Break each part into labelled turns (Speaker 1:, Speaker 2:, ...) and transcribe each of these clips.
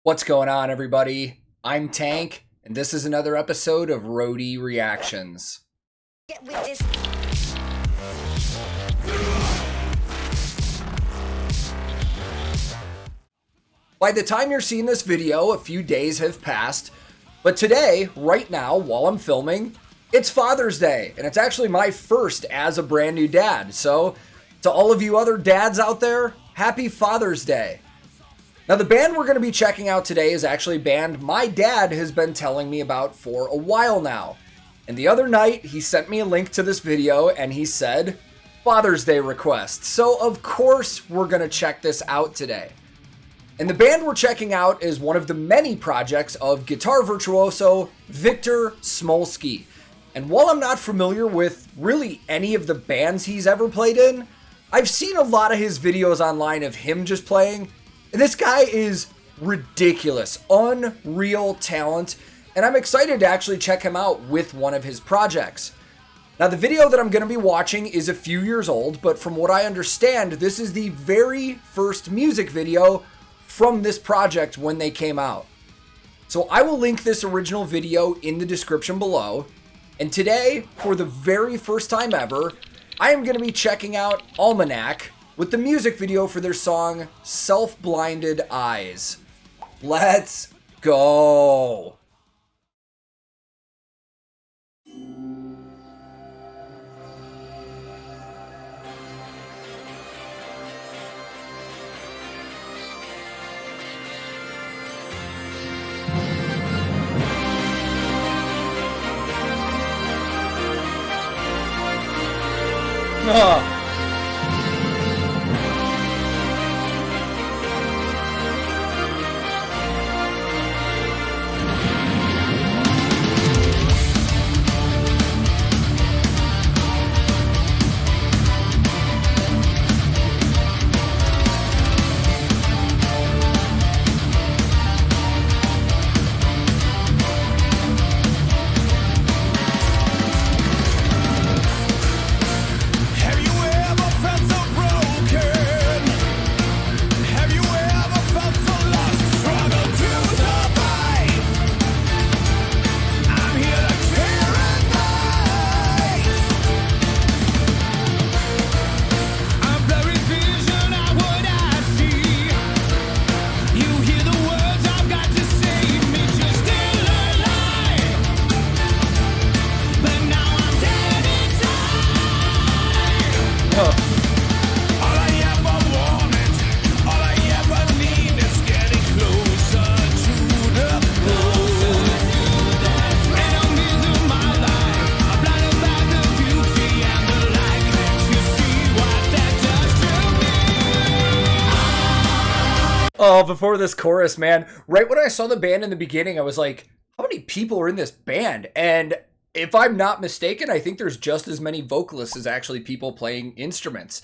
Speaker 1: What's going on, everybody? I'm Tank, and this is another episode of Roadie Reactions.
Speaker 2: Get with this.
Speaker 1: By the time you're seeing this video, a few days have passed, but today, right now, while I'm filming, it's Father's Day, and it's actually my first as a brand new dad. So, to all of you other dads out there, happy Father's Day. Now, the band we're going to be checking out today is actually a band my dad has been telling me about for a while now. And the other night, he sent me a link to this video and he said, Father's Day request. So, of course, we're going to check this out today. And the band we're checking out is one of the many projects of guitar virtuoso Victor Smolski. And while I'm not familiar with really any of the bands he's ever played in, I've seen a lot of his videos online of him just playing. And this guy is ridiculous, unreal talent, and I'm excited to actually check him out with one of his projects. Now, the video that I'm going to be watching is a few years old, but from what I understand, this is the very first music video from this project when they came out. So I will link this original video in the description below, and today, for the very first time ever, I am going to be checking out Almanac with the music video for their song, Self-Blinded Eyes. Let's go! Oh, before this chorus, man, right when I saw the band in the beginning, I was like, how many people are in this band? And if I'm not mistaken, I think there's just as many vocalists as actually people playing instruments.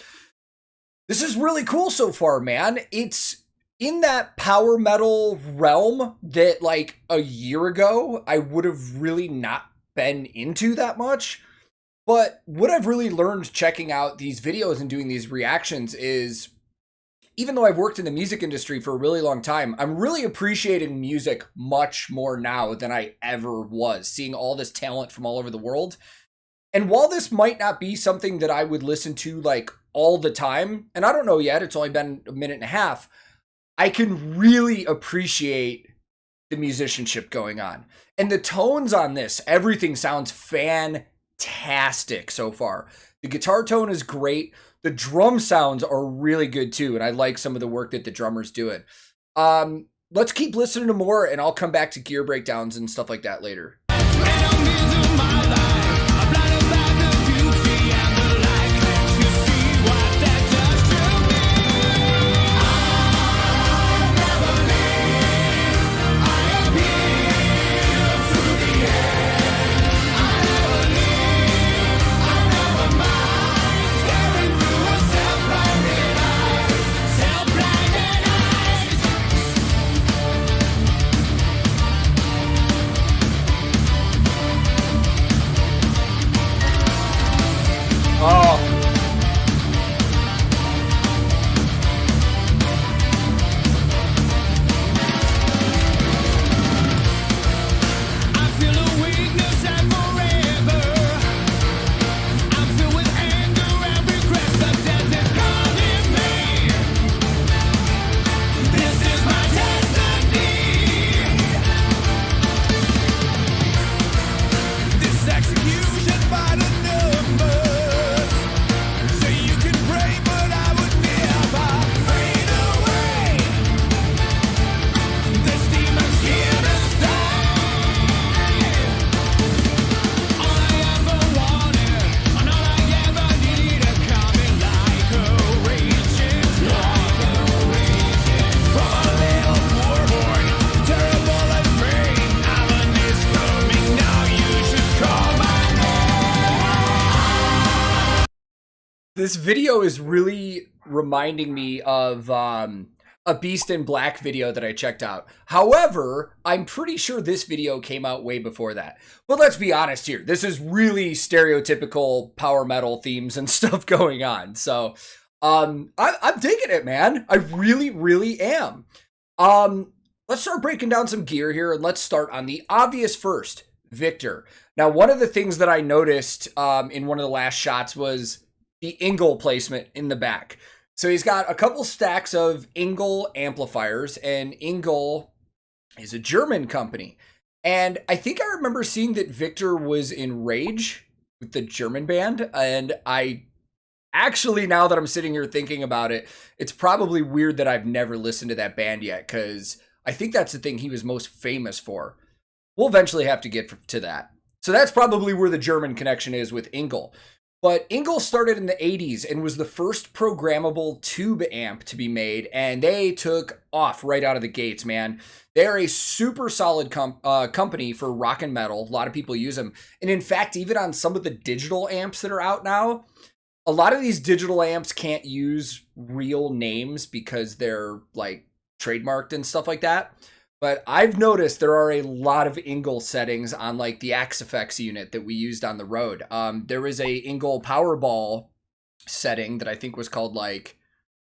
Speaker 1: This is really cool so far, man. It's in that power metal realm that like a year ago, I would have really not been into that much. But what I've really learned checking out these videos and doing these reactions is, even though I've worked in the music industry for a really long time, I'm really appreciating music much more now than I ever was, seeing all this talent from all over the world. And while this might not be something that I would listen to like all the time, and I don't know yet, it's only been a minute and a half, I can really appreciate the musicianship going on. And the tones on this, everything sounds fantastic so far. The guitar tone is great. The drum sounds are really good too, and I like some of the work that the drummer's doing. Let's keep listening to more, and I'll come back to gear breakdowns and stuff like that later. This video is really reminding me of a Beast in Black video that I checked out. However, I'm pretty sure this video came out way before that. But let's be honest here. This is really stereotypical power metal themes and stuff going on. So I'm digging it, man. I really, really am. Let's start breaking down some gear here, and let's start on the obvious first, Victor. Now, one of the things that I noticed in one of the last shots was the Engel placement in the back. So he's got a couple stacks of Engel amplifiers, and Engel is a German company. And I think I remember seeing that Victor was in Rage with the German band, and I actually, now that I'm sitting here thinking about it, it's probably weird that I've never listened to that band yet, because I think that's the thing he was most famous for. We'll eventually have to get to that. So that's probably where the German connection is with Engel. But Engel started in the 80s and was the first programmable tube amp to be made, and they took off right out of the gates, man. They're a super solid company for rock and metal. A lot of people use them. And in fact, even on some of the digital amps that are out now, a lot of these digital amps can't use real names because they're like trademarked and stuff like that. But I've noticed there are a lot of Engel settings on like the Axe-Fx unit that we used on the road. There was a Engel Powerball setting that I think was called like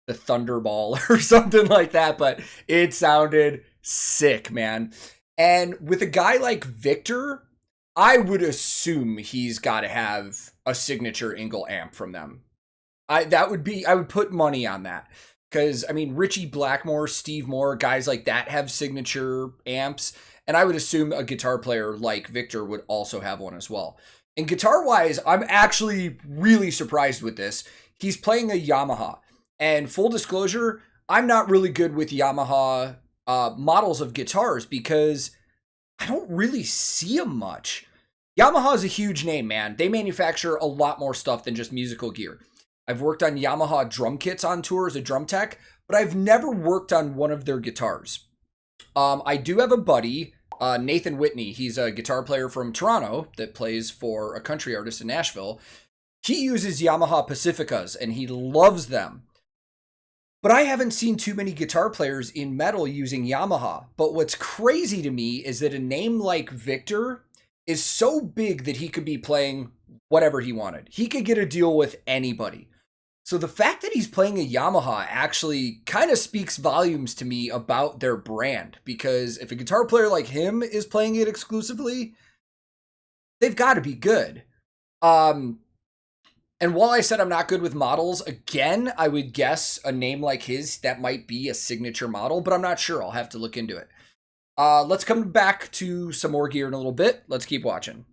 Speaker 1: the Thunderball or something like that, but it sounded sick, man. And with a guy like Victor, I would assume he's got to have a signature Engel amp from them. I would put money on that. Because, I mean, Richie Blackmore, Steve Moore, guys like that have signature amps. And I would assume a guitar player like Victor would also have one as well. And guitar-wise, I'm actually really surprised with this. He's playing a Yamaha. And full disclosure, I'm not really good with Yamaha models of guitars because I don't really see them much. Yamaha is a huge name, man. They manufacture a lot more stuff than just musical gear. I've worked on Yamaha drum kits on tour as a drum tech, but I've never worked on one of their guitars. I do have a buddy, Nathan Whitney. He's a guitar player from Toronto that plays for a country artist in Nashville. He uses Yamaha Pacificas, and he loves them. But I haven't seen too many guitar players in metal using Yamaha. But what's crazy to me is that a name like Victor is so big that he could be playing whatever he wanted. He could get a deal with anybody. So the fact that he's playing a Yamaha actually kind of speaks volumes to me about their brand, because if a guitar player like him is playing it exclusively, they've got to be good. And while I said I'm not good with models, again, I would guess a name like his, that might be a signature model, but I'm not sure. I'll have to look into it. Let's come back to some more gear in a little bit. Let's keep watching.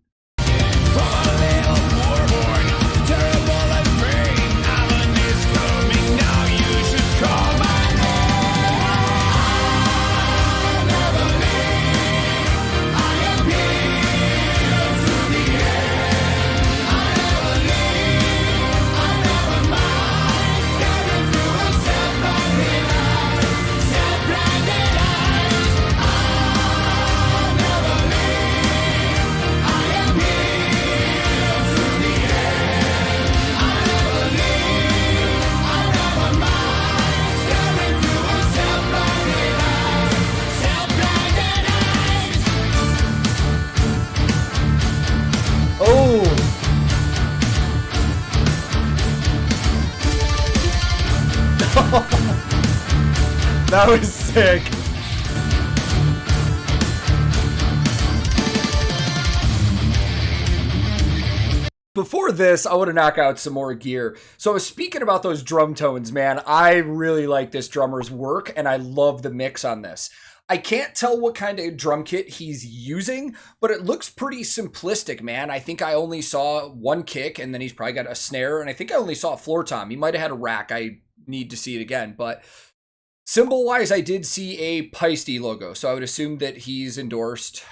Speaker 1: That was sick. Before this, I want to knock out some more gear. So I was speaking about those drum tones, man. I really like this drummer's work, and I love the mix on this. I can't tell what kind of drum kit he's using, but it looks pretty simplistic, man. I think I only saw one kick, and then he's probably got a snare, and I think I only saw a floor tom. He might have had a rack. I need to see it again, but symbol-wise, I did see a Paiste logo, so I would assume that he's endorsed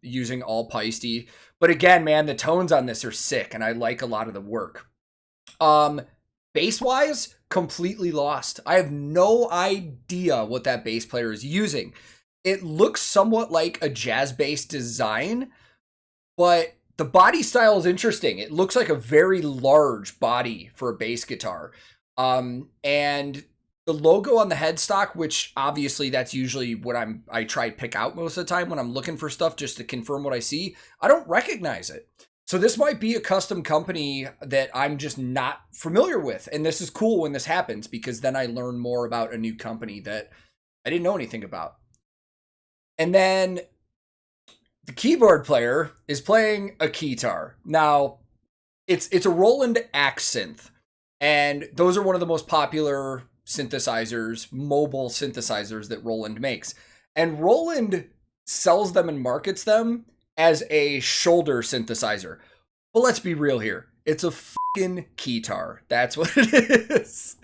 Speaker 1: using all Paiste. But again, man, the tones on this are sick, and I like a lot of the work. Bass-wise, completely lost. I have no idea what that bass player is using. It looks somewhat like a jazz bass design, but the body style is interesting. It looks like a very large body for a bass guitar. And the logo on the headstock, which obviously that's usually what I try to pick out most of the time when I'm looking for stuff just to confirm what I see. I don't recognize it. So this might be a custom company that I'm just not familiar with. And this is cool when this happens because then I learn more about a new company that I didn't know anything about. And then the keyboard player is playing a keytar. Now, it's a Roland Axe synth. And those are one of the most popular synthesizers, mobile synthesizers that Roland makes. And Roland sells them and markets them as a shoulder synthesizer. But let's be real here. It's a fucking keytar. That's what it is.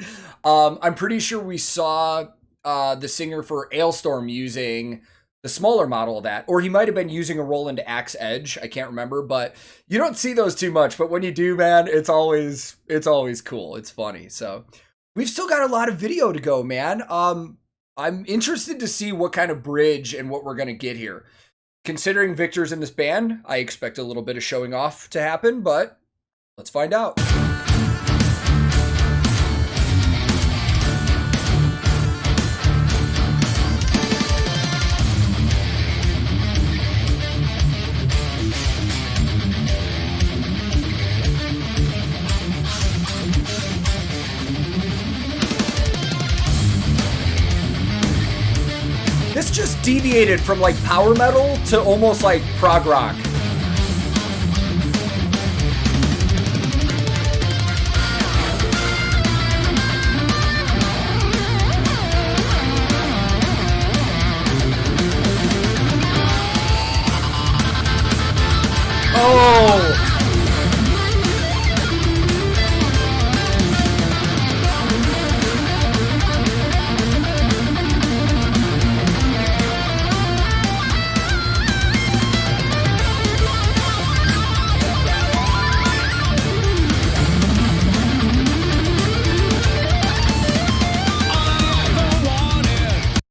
Speaker 1: I'm pretty sure we saw the singer for Ailstorm using the smaller model of that, or he might have been using a Roland Axe Edge. I can't remember, but you don't see those too much. But when you do, man, it's always cool. It's funny. So we've still got a lot of video to go, man. I'm interested to see what kind of bridge and what we're going to get here. Considering Victor's in this band, I expect a little bit of showing off to happen, but let's find out. This just deviated from like power metal to almost like prog rock. Oh!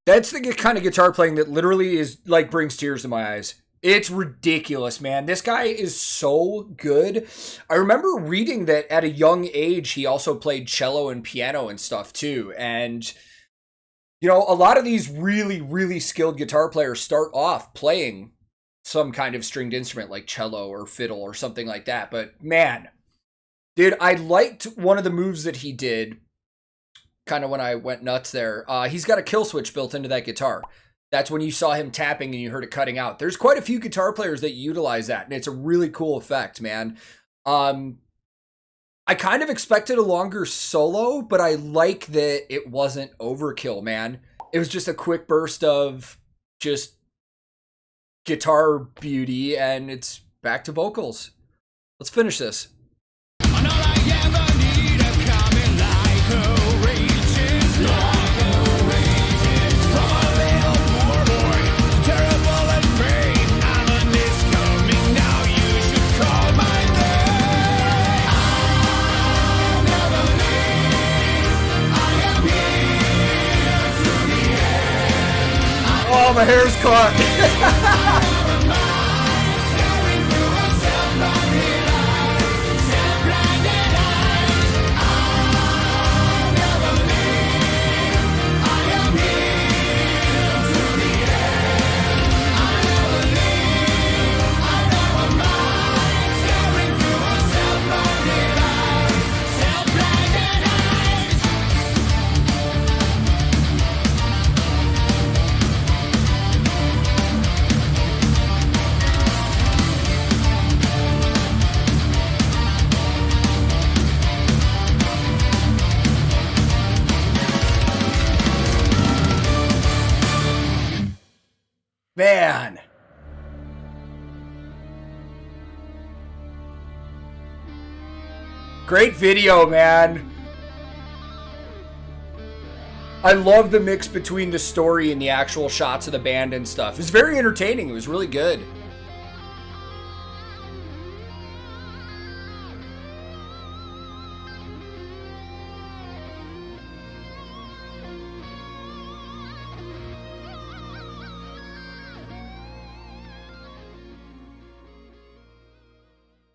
Speaker 1: That's the kind of guitar playing that literally is like brings tears to my eyes. It's ridiculous, man. This guy is so good. I remember reading that at a young age, he also played cello and piano and stuff too. And, you know, a lot of these really, really skilled guitar players start off playing some kind of stringed instrument like cello or fiddle or something like that. But man, dude, I liked one of the moves that he did kind of when I went nuts there. He's got a kill switch built into that guitar. That's when you saw him tapping and you heard it cutting out. There's quite a few guitar players that utilize that, and it's a really cool effect, man. I kind of expected a longer solo, but I like that it wasn't overkill, man. It was just a quick burst of just guitar beauty, and it's back to vocals. Let's finish this. Oh, my hair's caught. Man. Great video, man. I love the mix between the story and the actual shots of the band and stuff. It was very entertaining. It was really good.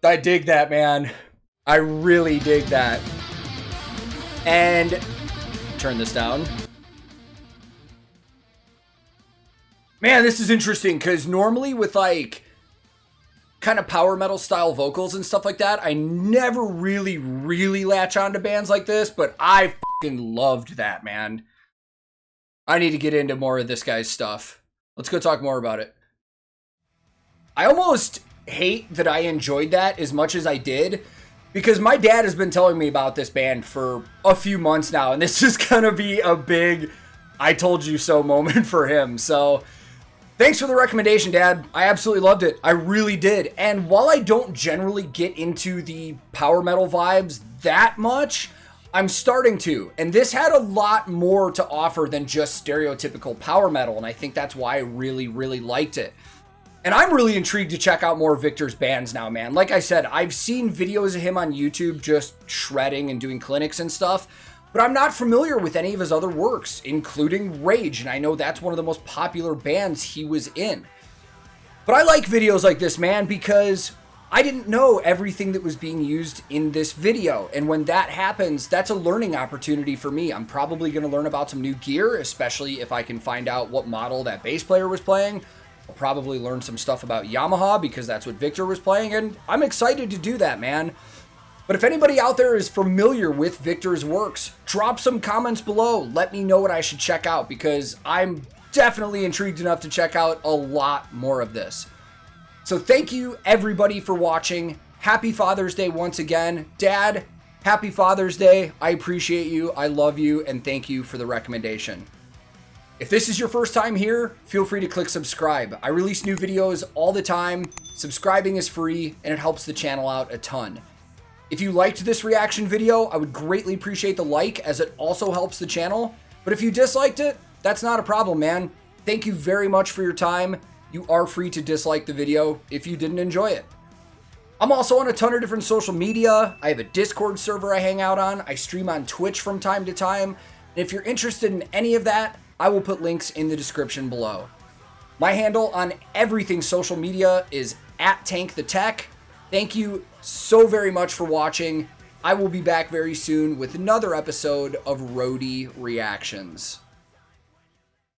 Speaker 1: I dig that, man. I really dig that. And turn this down. Man, this is interesting because normally with like kind of power metal style vocals and stuff like that, I never really latch on to bands like this, but I fucking loved that, man. I need to get into more of this guy's stuff. Let's go talk more about it. I almost hate that I enjoyed that as much as I did, because my dad has been telling me about this band for a few months now, and this is gonna be a big I told you so moment for him. So thanks for the recommendation, Dad. I absolutely loved it. I really did. And while I don't generally get into the power metal vibes that much, I'm starting to. And this had a lot more to offer than just stereotypical power metal, and I think that's why I really liked it. And I'm really intrigued to check out more of Victor's bands now, man. Like I said, I've seen videos of him on YouTube just shredding and doing clinics and stuff, but I'm not familiar with any of his other works, including Rage, and I know that's one of the most popular bands he was in. But I like videos like this, man, because I didn't know everything that was being used in this video, and when that happens, that's a learning opportunity for me. I'm probably going to learn about some new gear, especially if I can find out what model that bass player was playing. I'll probably learn some stuff about Yamaha because that's what Victor was playing, and I'm excited to do that, man. But if anybody out there is familiar with Victor's works, drop some comments below. Let me know what I should check out, because I'm definitely intrigued enough to check out a lot more of this. So thank you everybody for watching. Happy Father's Day once again. Dad, happy Father's Day. I appreciate you, I love you, and thank you for the recommendation. If this is your first time here, feel free to click subscribe. I release new videos all the time. Subscribing is free, and it helps the channel out a ton. If you liked this reaction video, I would greatly appreciate the like, as it also helps the channel. But if you disliked it, that's not a problem, man. Thank you very much for your time. You are free to dislike the video if you didn't enjoy it. I'm also on a ton of different social media. I have a Discord server I hang out on. I stream on Twitch from time to time. And if you're interested in any of that, I will put links in the description below. My handle on everything social media is @TankTheTech. Thank you so very much for watching. I will be back very soon with another episode of Roadie Reactions.